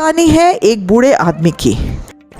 कहानी है एक बूढ़े आदमी की।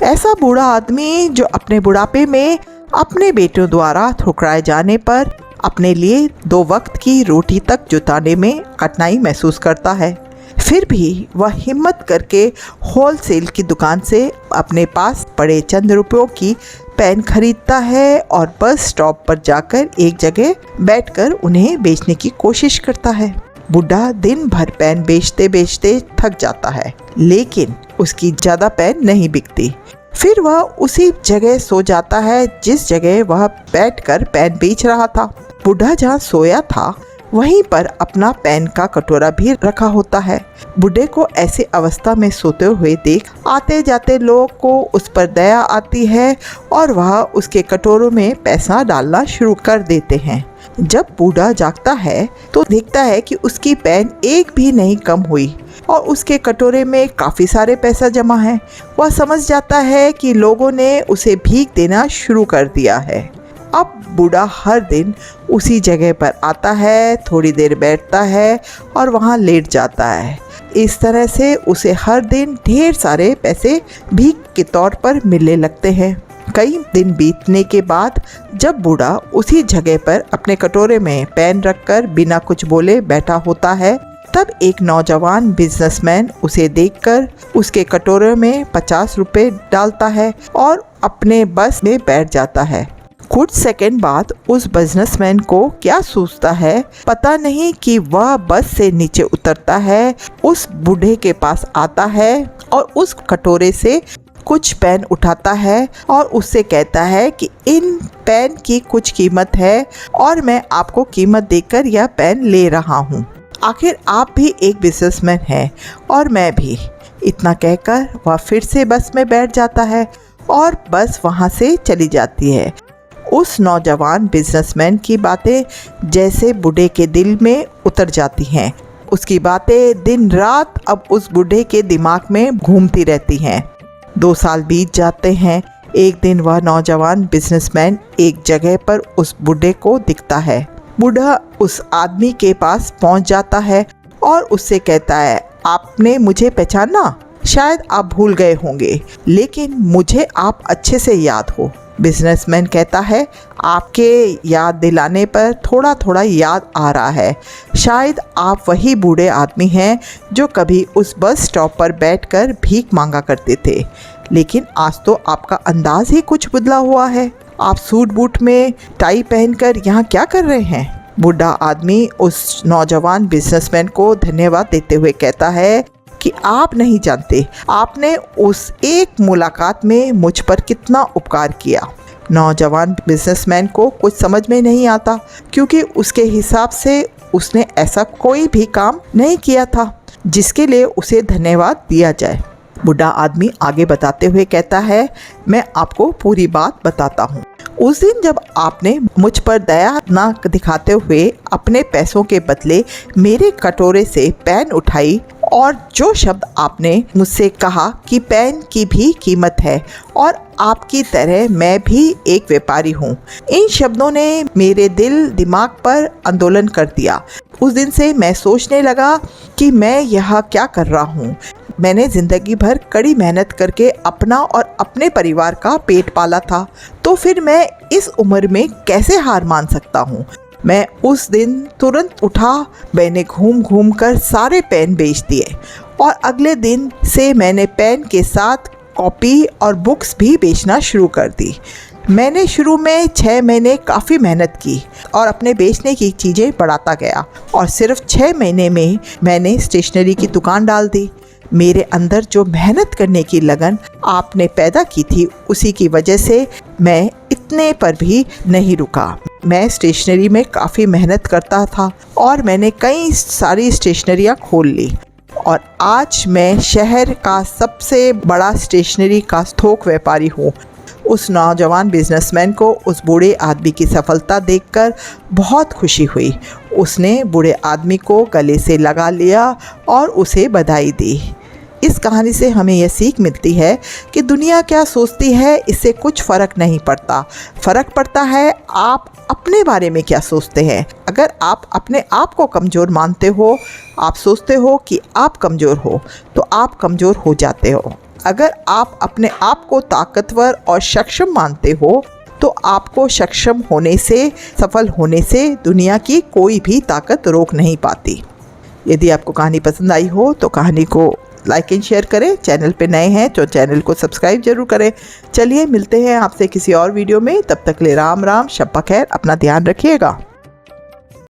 ऐसा बूढ़ा आदमी जो अपने बुढ़ापे में अपने बेटों द्वारा ठुकराए जाने पर अपने लिए 2 वक्त की रोटी तक जुटाने में कठिनाई महसूस करता है। फिर भी वह हिम्मत करके होलसेल की दुकान से अपने पास पड़े चंद रुपयों की पेन खरीदता है और बस स्टॉप पर जाकर एक जगह बैठकर उन्हें बेचने की कोशिश करता है। बुढ़ा दिन भर पेन बेचते बेचते थक जाता है, लेकिन उसकी ज़्यादा पेन नहीं बिकती। फिर वह उसी जगह सो जाता है जिस जगह वह बैठकर पेन बेच रहा था। बुढ़ा जहाँ सोया था वहीं पर अपना पेन का कटोरा भी रखा होता है। बूढ़े को ऐसी अवस्था में सोते हुए देख आते जाते लोग को उस पर दया आती है और वह उसके कटोरों में पैसा डालना शुरू कर देते हैं। जब बूढ़ा जागता है तो देखता है कि उसकी पेन एक भी नहीं कम हुई और उसके कटोरे में काफ़ी सारे पैसा जमा है। वह समझ जाता है कि लोगों ने उसे भीख देना शुरू कर दिया है। अब बूढ़ा हर दिन उसी जगह पर आता है, थोड़ी देर बैठता है और वहाँ लेट जाता है। इस तरह से उसे हर दिन ढेर सारे पैसे भीख के तौर पर मिलने लगते हैं। कई दिन बीतने के बाद जब बूढ़ा उसी जगह पर अपने कटोरे में पेन रखकर बिना कुछ बोले बैठा होता है, तब एक नौजवान बिजनेसमैन उसे देखकर उसके कटोरे में 50 रुपये डालता है और अपने बस में बैठ जाता है। कुछ सेकंड बाद उस बिजनेसमैन को क्या सूझता है पता नहीं कि वह बस से नीचे उतरता है, उस बूढ़े के पास आता है और उस कटोरे से कुछ पेन उठाता है और उससे कहता है कि इन पेन की कुछ कीमत है और मैं आपको कीमत देकर यह पेन ले रहा हूँ। आखिर आप भी एक बिजनेसमैन हैं और मैं भी। इतना कहकर वह फिर से बस में बैठ जाता है और बस वहाँ से चली जाती है। उस नौजवान बिजनेसमैन की बातें जैसे बूढ़े के दिल में उतर जाती हैं। उसकी बातें दिन रात अब उस बूढ़े के दिमाग में घूमती रहती हैं। 2 साल बीत जाते हैं। एक दिन वह नौजवान बिजनेसमैन एक जगह पर उस बूढ़े को दिखता है। बूढ़ा उस आदमी के पास पहुंच जाता है और उससे कहता है, आपने मुझे पहचाना? शायद आप भूल गए होंगे, लेकिन मुझे आप अच्छे से याद हो। बिजनेसमैन कहता है, आपके याद दिलाने पर थोड़ा थोड़ा याद आ रहा है। शायद आप वही बूढ़े आदमी हैं जो कभी उस बस स्टॉप पर बैठकर भीख मांगा करते थे, लेकिन आज तो आपका अंदाज ही कुछ बदला हुआ है। आप सूट बूट में टाई पहनकर यहाँ क्या कर रहे हैं? बूढ़ा आदमी उस नौजवान बिजनेसमैन को धन्यवाद देते हुए कहता है कि आप नहीं जानते, आपने उस एक मुलाकात में मुझ पर कितना उपकार किया। नौजवान बिजनेसमैन को कुछ समझ में नहीं आता, क्योंकि उसके हिसाब से उसने ऐसा कोई भी काम नहीं किया था जिसके लिए उसे धन्यवाद दिया जाए। बूढ़ा आदमी आगे बताते हुए कहता है, मैं आपको पूरी बात बताता हूँ। उस दिन जब आपने मुझ पर दया न दिखाते हुए अपने पैसों के बदले मेरे कटोरे से पेन उठाई और जो शब्द आपने मुझसे कहा कि पेन की भी कीमत है और आपकी तरह मैं भी एक व्यापारी हूँ, इन शब्दों ने मेरे दिल दिमाग पर आंदोलन कर दिया। उस दिन से मैं सोचने लगा कि मैं यह क्या कर रहा हूँ। मैंने ज़िंदगी भर कड़ी मेहनत करके अपना और अपने परिवार का पेट पाला था, तो फिर मैं इस उम्र में कैसे हार मान सकता हूँ। मैं उस दिन तुरंत उठा, मैंने घूम घूम कर सारे पेन बेच दिए और अगले दिन से मैंने पेन के साथ कॉपी और बुक्स भी बेचना शुरू कर दी। मैंने शुरू में 6 महीने काफ़ी मेहनत की और अपने बेचने की चीज़ें बढ़ाता गया और सिर्फ 6 महीने में मैंने स्टेशनरी की दुकान डाल दी। मेरे अंदर जो मेहनत करने की लगन आपने पैदा की थी, उसी की वजह से मैं इतने पर भी नहीं रुका। मैं स्टेशनरी में काफ़ी मेहनत करता था और मैंने कई सारी स्टेशनरियाँ खोल ली और आज मैं शहर का सबसे बड़ा स्टेशनरी का थोक व्यापारी हूँ। उस नौजवान बिजनेसमैन को उस बूढ़े आदमी की सफलता देखकर बहुत खुशी हुई। उसने बूढ़े आदमी को गले से लगा लिया और उसे बधाई दी। इस कहानी से हमें यह सीख मिलती है कि दुनिया क्या सोचती है इससे कुछ फ़र्क नहीं पड़ता। फ़र्क पड़ता है आप अपने बारे में क्या सोचते हैं। अगर आप अपने आप को कमज़ोर मानते हो, आप सोचते हो कि आप कमज़ोर हो, तो आप कमज़ोर हो जाते हो। अगर आप अपने आप को ताकतवर और सक्षम मानते हो, तो आपको सक्षम होने से, सफल होने से दुनिया की कोई भी ताकत रोक नहीं पाती। यदि आपको कहानी पसंद आई हो तो कहानी को लाइक एंड शेयर करें। चैनल पे नए हैं तो चैनल को सब्सक्राइब जरूर करें। चलिए मिलते हैं आपसे किसी और वीडियो में, तब तक ले राम राम, शब बखैर, अपना ध्यान रखिएगा।